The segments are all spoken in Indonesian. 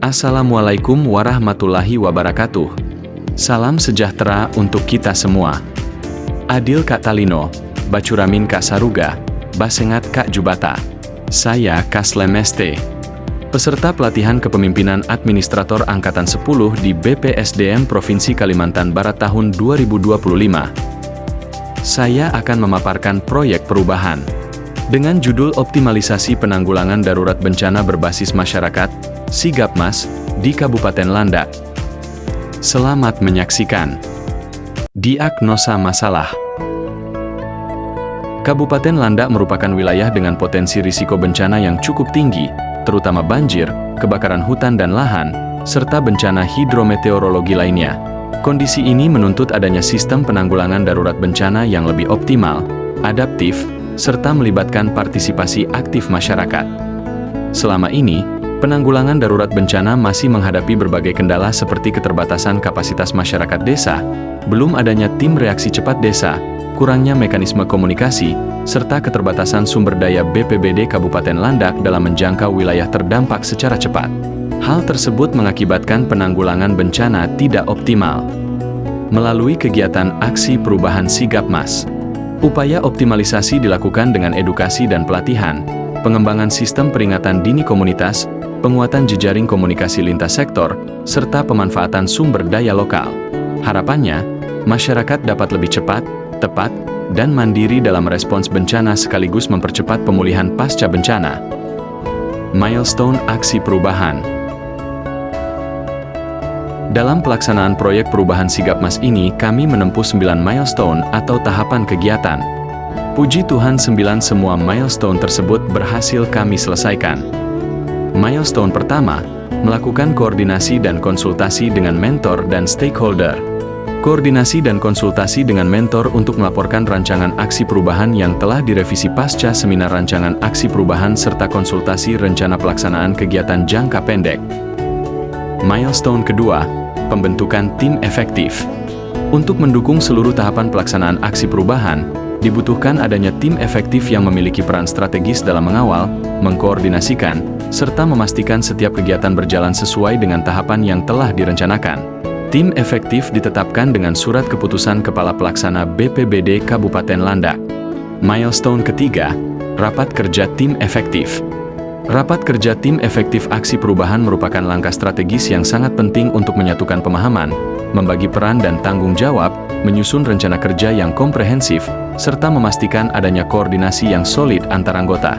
Assalamualaikum warahmatullahi wabarakatuh. Salam sejahtera untuk kita semua. Adil Kak Talino, Bacuramin Kak Saruga, Basengat Kak Jubata. Saya Kaslem ST. Peserta pelatihan kepemimpinan administrator Angkatan 10 di BPSDM Provinsi Kalimantan Barat tahun 2025. Saya akan memaparkan proyek perubahan dengan judul Optimalisasi Penanggulangan Darurat Bencana Berbasis Masyarakat, Sigapmas, di Kabupaten Landak. Selamat menyaksikan. Diagnosa masalah. Kabupaten Landak merupakan wilayah dengan potensi risiko bencana yang cukup tinggi, terutama banjir, kebakaran hutan dan lahan, serta bencana hidrometeorologi lainnya. Kondisi ini menuntut adanya sistem penanggulangan darurat bencana yang lebih optimal, adaptif, serta melibatkan partisipasi aktif masyarakat. Selama ini, penanggulangan darurat bencana masih menghadapi berbagai kendala seperti keterbatasan kapasitas masyarakat desa, belum adanya tim reaksi cepat desa, kurangnya mekanisme komunikasi, serta keterbatasan sumber daya BPBD Kabupaten Landak dalam menjangkau wilayah terdampak secara cepat. Hal tersebut mengakibatkan penanggulangan bencana tidak optimal. Melalui kegiatan aksi perubahan Sigapmas, upaya optimalisasi dilakukan dengan edukasi dan pelatihan, pengembangan sistem peringatan dini komunitas, penguatan jejaring komunikasi lintas sektor, serta pemanfaatan sumber daya lokal. Harapannya, masyarakat dapat lebih cepat, tepat, dan mandiri dalam respons bencana sekaligus mempercepat pemulihan pasca bencana. Milestone Aksi Perubahan. Dalam pelaksanaan proyek perubahan Sigapmas ini, kami menempuh 9 milestone atau tahapan kegiatan. Puji Tuhan, 9 semua milestone tersebut berhasil kami selesaikan. Milestone pertama, melakukan koordinasi dan konsultasi dengan mentor dan stakeholder. Koordinasi dan konsultasi dengan mentor untuk melaporkan rancangan aksi perubahan yang telah direvisi pasca seminar rancangan aksi perubahan serta konsultasi rencana pelaksanaan kegiatan jangka pendek. Milestone kedua, pembentukan tim efektif. Untuk mendukung seluruh tahapan pelaksanaan aksi perubahan, dibutuhkan adanya tim efektif yang memiliki peran strategis dalam mengawal, mengkoordinasikan, serta memastikan setiap kegiatan berjalan sesuai dengan tahapan yang telah direncanakan. Tim efektif ditetapkan dengan surat keputusan Kepala Pelaksana BPBD Kabupaten Landak. Milestone ketiga, rapat kerja tim efektif. Rapat kerja tim efektif aksi perubahan merupakan langkah strategis yang sangat penting untuk menyatukan pemahaman, membagi peran dan tanggung jawab, menyusun rencana kerja yang komprehensif, serta memastikan adanya koordinasi yang solid antar anggota.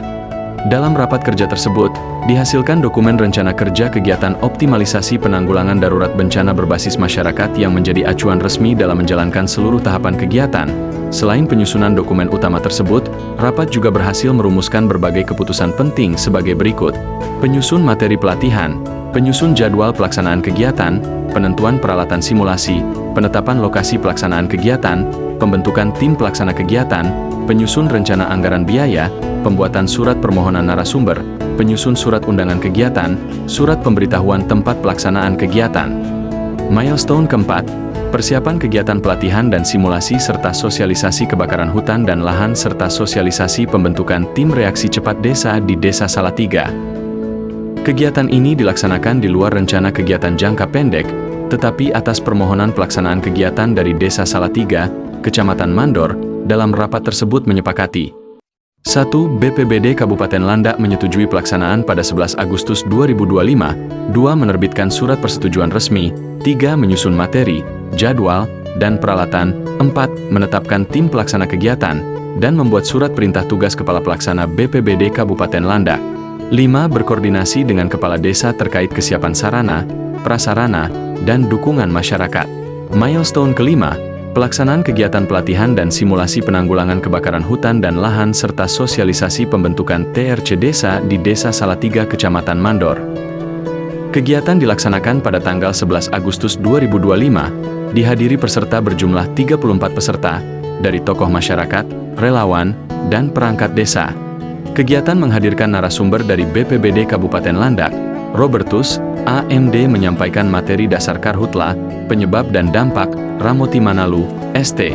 Dalam rapat kerja tersebut, dihasilkan dokumen rencana kerja kegiatan optimalisasi penanggulangan darurat bencana berbasis masyarakat yang menjadi acuan resmi dalam menjalankan seluruh tahapan kegiatan. Selain penyusunan dokumen utama tersebut, rapat juga berhasil merumuskan berbagai keputusan penting sebagai berikut: penyusun materi pelatihan, penyusun jadwal pelaksanaan kegiatan, penentuan peralatan simulasi, penetapan lokasi pelaksanaan kegiatan, pembentukan tim pelaksana kegiatan, penyusun rencana anggaran biaya, pembuatan surat permohonan narasumber, penyusun surat undangan kegiatan, surat pemberitahuan tempat pelaksanaan kegiatan. Milestone keempat, persiapan kegiatan pelatihan dan simulasi serta sosialisasi kebakaran hutan dan lahan serta sosialisasi pembentukan tim reaksi cepat desa di Desa Salatiga. Kegiatan ini dilaksanakan di luar rencana kegiatan jangka pendek, tetapi atas permohonan pelaksanaan kegiatan dari Desa Salatiga, Kecamatan Mandor. Dalam rapat tersebut menyepakati 1. BPBD Kabupaten Landak menyetujui pelaksanaan pada 11 Agustus 2025, 2. Menerbitkan surat persetujuan resmi, 3. Menyusun materi, jadwal, dan peralatan, 4. Menetapkan tim pelaksana kegiatan, dan membuat surat perintah tugas Kepala Pelaksana BPBD Kabupaten Landak. 5. Berkoordinasi dengan Kepala Desa terkait kesiapan sarana, prasarana, dan dukungan masyarakat. Milestone kelima, pelaksanaan kegiatan pelatihan dan simulasi penanggulangan kebakaran hutan dan lahan serta sosialisasi pembentukan TRC Desa di Desa Salatiga Kecamatan Mandor. Kegiatan dilaksanakan pada tanggal 11 Agustus 2025, dihadiri peserta berjumlah 34 peserta, dari tokoh masyarakat, relawan, dan perangkat desa. Kegiatan menghadirkan narasumber dari BPBD Kabupaten Landak, Robertus, AMD menyampaikan materi dasar Karhutla, penyebab dan dampak, Ramoti Manalu, ST.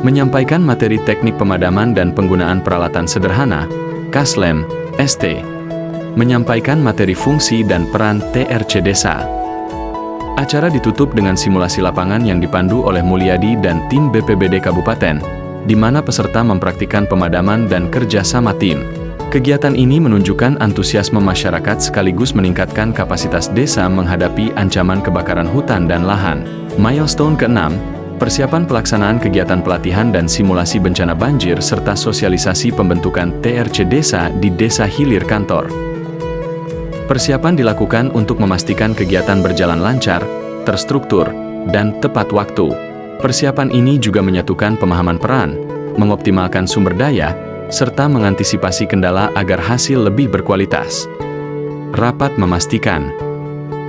Menyampaikan materi teknik pemadaman dan penggunaan peralatan sederhana, Kaslem, ST. menyampaikan materi fungsi dan peran TRC Desa. Acara ditutup dengan simulasi lapangan yang dipandu oleh Mulyadi dan tim BPBD Kabupaten, di mana peserta mempraktikkan pemadaman dan kerja sama tim. Kegiatan ini menunjukkan antusiasme masyarakat sekaligus meningkatkan kapasitas desa menghadapi ancaman kebakaran hutan dan lahan. Milestone ke-6, persiapan pelaksanaan kegiatan pelatihan dan simulasi bencana banjir serta sosialisasi pembentukan TRC Desa di Desa Hilir Kantor. Persiapan dilakukan untuk memastikan kegiatan berjalan lancar, terstruktur, dan tepat waktu. Persiapan ini juga menyatukan pemahaman peran, mengoptimalkan sumber daya, serta mengantisipasi kendala agar hasil lebih berkualitas. Rapat memastikan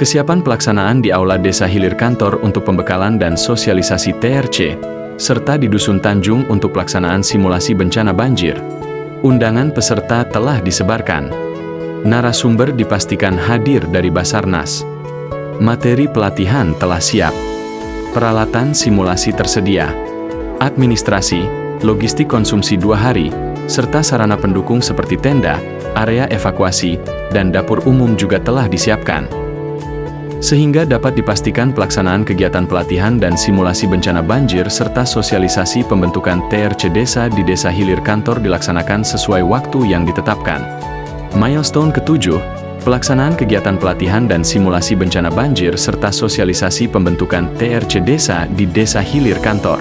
kesiapan pelaksanaan di Aula Desa Hilir Kantor untuk pembekalan dan sosialisasi TRC, serta di Dusun Tanjung untuk pelaksanaan simulasi bencana banjir. Undangan peserta telah disebarkan. Narasumber dipastikan hadir dari Basarnas. Materi pelatihan telah siap. Peralatan simulasi tersedia. Administrasi, logistik konsumsi 2 hari, serta sarana pendukung seperti tenda, area evakuasi, dan dapur umum juga telah disiapkan. Sehingga dapat dipastikan pelaksanaan kegiatan pelatihan dan simulasi bencana banjir serta sosialisasi pembentukan TRC Desa di Desa Hilir Kantor dilaksanakan sesuai waktu yang ditetapkan. Milestone ke-7, pelaksanaan kegiatan pelatihan dan simulasi bencana banjir serta sosialisasi pembentukan TRC Desa di Desa Hilir Kantor.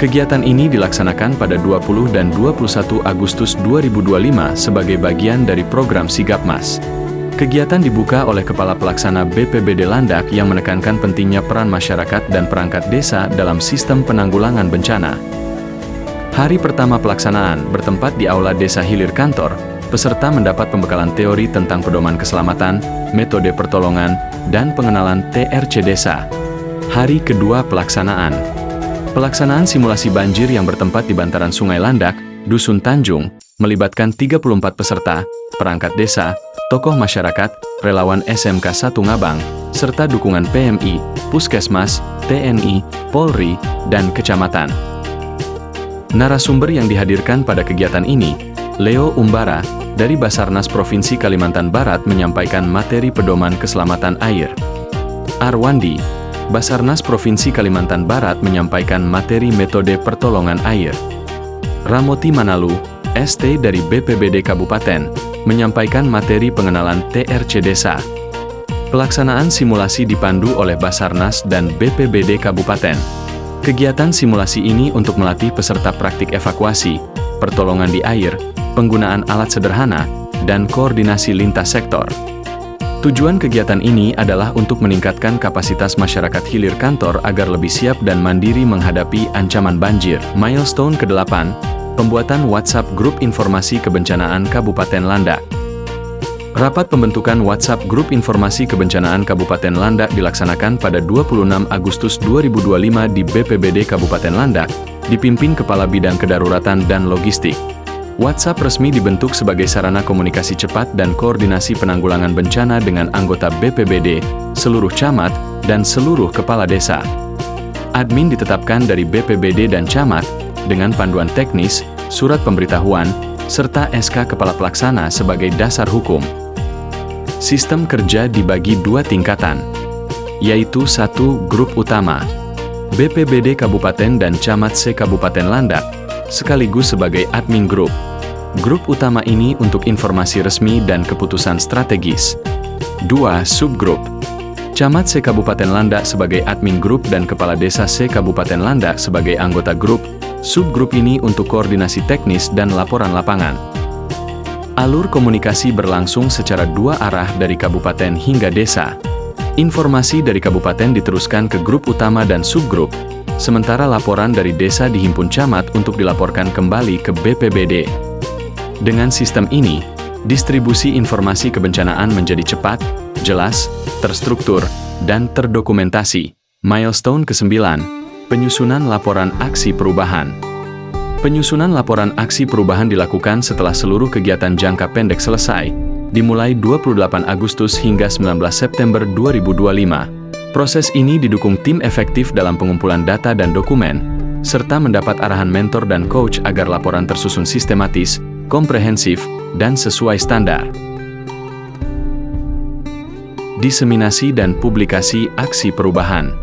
Kegiatan ini dilaksanakan pada 20 dan 21 Agustus 2025 sebagai bagian dari program Sigapmas. Kegiatan dibuka oleh Kepala Pelaksana BPBD Landak yang menekankan pentingnya peran masyarakat dan perangkat desa dalam sistem penanggulangan bencana. Hari pertama pelaksanaan bertempat di Aula Desa Hilir Kantor, peserta mendapat pembekalan teori tentang pedoman keselamatan, metode pertolongan, dan pengenalan TRC Desa. Hari kedua pelaksanaan. Pelaksanaan simulasi banjir yang bertempat di bantaran Sungai Landak, Dusun Tanjung, melibatkan 34 peserta, perangkat desa, tokoh masyarakat, relawan SMK 1 Ngabang, serta dukungan PMI, Puskesmas, TNI, Polri, dan Kecamatan. Narasumber yang dihadirkan pada kegiatan ini, Leo Umbara, dari Basarnas Provinsi Kalimantan Barat menyampaikan materi pedoman keselamatan air. Arwandi, Basarnas Provinsi Kalimantan Barat menyampaikan materi metode pertolongan air. Ramoti Manalu, ST dari BPBD Kabupaten, menyampaikan materi pengenalan TRC Desa. Pelaksanaan simulasi dipandu oleh Basarnas dan BPBD Kabupaten. Kegiatan simulasi ini untuk melatih peserta praktik evakuasi, pertolongan di air, penggunaan alat sederhana, dan koordinasi lintas sektor. Tujuan kegiatan ini adalah untuk meningkatkan kapasitas masyarakat Hilir Kantor agar lebih siap dan mandiri menghadapi ancaman banjir. Milestone ke-8, pembuatan WhatsApp Grup Informasi Kebencanaan Kabupaten Landak. Rapat pembentukan WhatsApp Grup Informasi Kebencanaan Kabupaten Landak dilaksanakan pada 26 Agustus 2025 di BPBD Kabupaten Landak, dipimpin Kepala Bidang Kedaruratan dan Logistik. WhatsApp resmi dibentuk sebagai sarana komunikasi cepat dan koordinasi penanggulangan bencana dengan anggota BPBD, seluruh camat, dan seluruh kepala desa. Admin ditetapkan dari BPBD dan camat, dengan panduan teknis, surat pemberitahuan, serta SK Kepala Pelaksana sebagai dasar hukum. Sistem kerja dibagi 2 tingkatan, yaitu 1. Grup utama, BPBD Kabupaten dan Camat se-Kabupaten Landak, sekaligus sebagai admin grup. Grup utama ini untuk informasi resmi dan keputusan strategis. 2. Subgrup, Camat se-Kabupaten Landak sebagai admin grup dan Kepala Desa se-Kabupaten Landak sebagai anggota grup. Subgrup ini untuk koordinasi teknis dan laporan lapangan. Alur komunikasi berlangsung secara 2 arah dari kabupaten hingga desa. Informasi dari kabupaten diteruskan ke grup utama dan subgrup, sementara laporan dari desa dihimpun camat untuk dilaporkan kembali ke BPBD. Dengan sistem ini, distribusi informasi kebencanaan menjadi cepat, jelas, terstruktur, dan terdokumentasi. Milestone ke-9, penyusunan laporan aksi perubahan. Penyusunan laporan aksi perubahan dilakukan setelah seluruh kegiatan jangka pendek selesai, dimulai 28 Agustus hingga 19 September 2025. Proses ini didukung tim efektif dalam pengumpulan data dan dokumen, serta mendapat arahan mentor dan coach agar laporan tersusun sistematis, komprehensif, dan sesuai standar. Diseminasi dan publikasi aksi perubahan.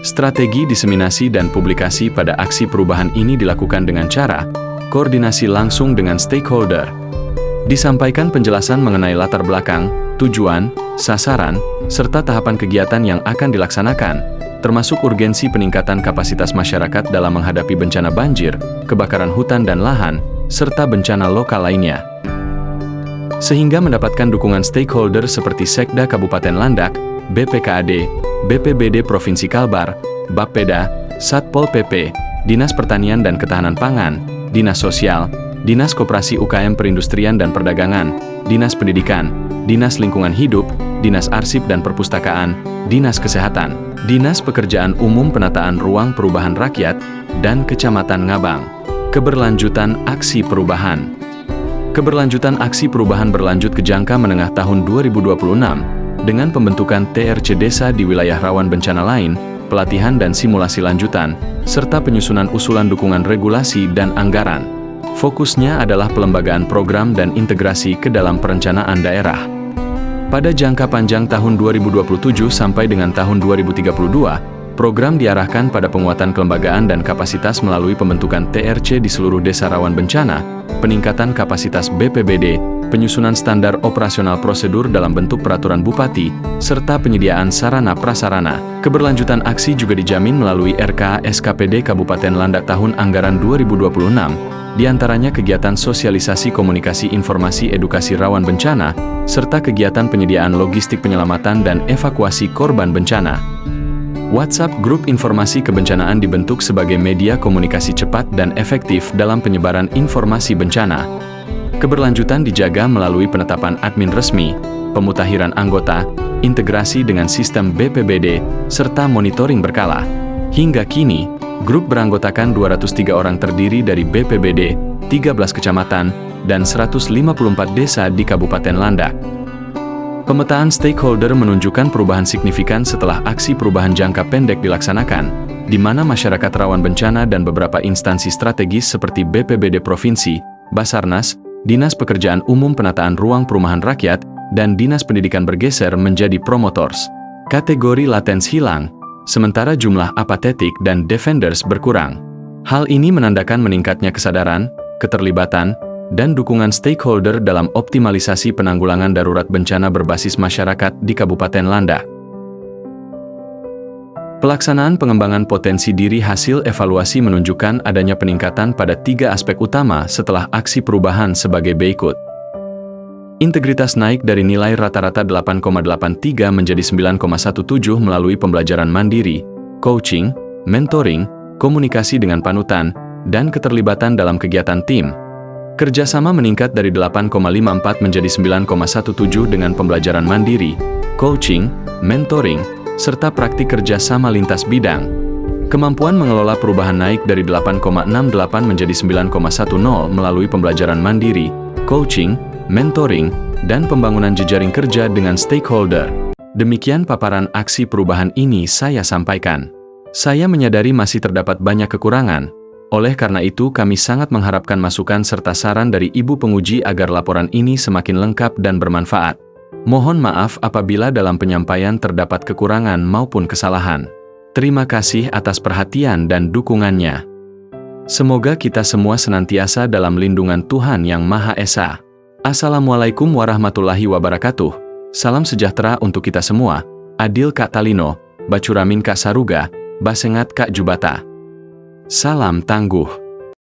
Strategi diseminasi dan publikasi pada aksi perubahan ini dilakukan dengan cara koordinasi langsung dengan stakeholder. Disampaikan penjelasan mengenai latar belakang, tujuan, sasaran, serta tahapan kegiatan yang akan dilaksanakan, termasuk urgensi peningkatan kapasitas masyarakat dalam menghadapi bencana banjir, kebakaran hutan dan lahan, serta bencana lokal lainnya. Sehingga mendapatkan dukungan stakeholder seperti Sekda Kabupaten Landak, BPKAD, BPBD Provinsi Kalbar, Bapeda, Satpol PP, Dinas Pertanian dan Ketahanan Pangan, Dinas Sosial, Dinas Koperasi UKM Perindustrian dan Perdagangan, Dinas Pendidikan, Dinas Lingkungan Hidup, Dinas Arsip dan Perpustakaan, Dinas Kesehatan, Dinas Pekerjaan Umum Penataan Ruang Perubahan Rakyat, dan Kecamatan Ngabang. Keberlanjutan aksi perubahan. Keberlanjutan aksi perubahan berlanjut ke jangka menengah tahun 2026, dengan pembentukan TRC Desa di wilayah rawan bencana lain, pelatihan dan simulasi lanjutan, serta penyusunan usulan dukungan regulasi dan anggaran. Fokusnya adalah pelembagaan program dan integrasi ke dalam perencanaan daerah. Pada jangka panjang tahun 2027 sampai dengan tahun 2032, program diarahkan pada penguatan kelembagaan dan kapasitas melalui pembentukan TRC di seluruh desa rawan bencana, peningkatan kapasitas BPBD, penyusunan standar operasional prosedur dalam bentuk peraturan bupati, serta penyediaan sarana prasarana. Keberlanjutan aksi juga dijamin melalui RK SKPD Kabupaten Landak tahun anggaran 2026, diantaranya kegiatan sosialisasi komunikasi informasi edukasi rawan bencana, serta kegiatan penyediaan logistik penyelamatan dan evakuasi korban bencana. WhatsApp Grup Informasi Kebencanaan dibentuk sebagai media komunikasi cepat dan efektif dalam penyebaran informasi bencana. Keberlanjutan dijaga melalui penetapan admin resmi, pemutakhiran anggota, integrasi dengan sistem BPBD, serta monitoring berkala. Hingga kini, grup beranggotakan 203 orang terdiri dari BPBD, 13 kecamatan, dan 154 desa di Kabupaten Landak. Pemetaan stakeholder menunjukkan perubahan signifikan setelah aksi perubahan jangka pendek dilaksanakan, di mana masyarakat rawan bencana dan beberapa instansi strategis seperti BPBD Provinsi, Basarnas, Dinas Pekerjaan Umum Penataan Ruang Perumahan Rakyat, dan Dinas Pendidikan bergeser menjadi promoters. Kategori latens hilang, sementara jumlah apatetik dan defenders berkurang. Hal ini menandakan meningkatnya kesadaran, keterlibatan, dan dukungan stakeholder dalam optimalisasi penanggulangan darurat bencana berbasis masyarakat di Kabupaten Landak. Pelaksanaan pengembangan potensi diri hasil evaluasi menunjukkan adanya peningkatan pada 3 aspek utama setelah aksi perubahan sebagai berikut. Integritas naik dari nilai rata-rata 8,83 menjadi 9,17 melalui pembelajaran mandiri, coaching, mentoring, komunikasi dengan panutan, dan keterlibatan dalam kegiatan tim. Kerjasama meningkat dari 8,54 menjadi 9,17 dengan pembelajaran mandiri, coaching, mentoring, serta praktik kerjasama lintas bidang. Kemampuan mengelola perubahan naik dari 8,68 menjadi 9,10 melalui pembelajaran mandiri, coaching, mentoring, dan pembangunan jejaring kerja dengan stakeholder. Demikian paparan aksi perubahan ini saya sampaikan. Saya menyadari masih terdapat banyak kekurangan. Oleh karena itu kami sangat mengharapkan masukan serta saran dari Ibu Penguji agar laporan ini semakin lengkap dan bermanfaat. Mohon maaf apabila dalam penyampaian terdapat kekurangan maupun kesalahan. Terima kasih atas perhatian dan dukungannya. Semoga kita semua senantiasa dalam lindungan Tuhan Yang Maha Esa. Assalamualaikum warahmatullahi wabarakatuh. Salam sejahtera untuk kita semua. Adil Kak Talino, Bacuramin Kak Saruga, Basengat Kak Jubata. Salam tangguh.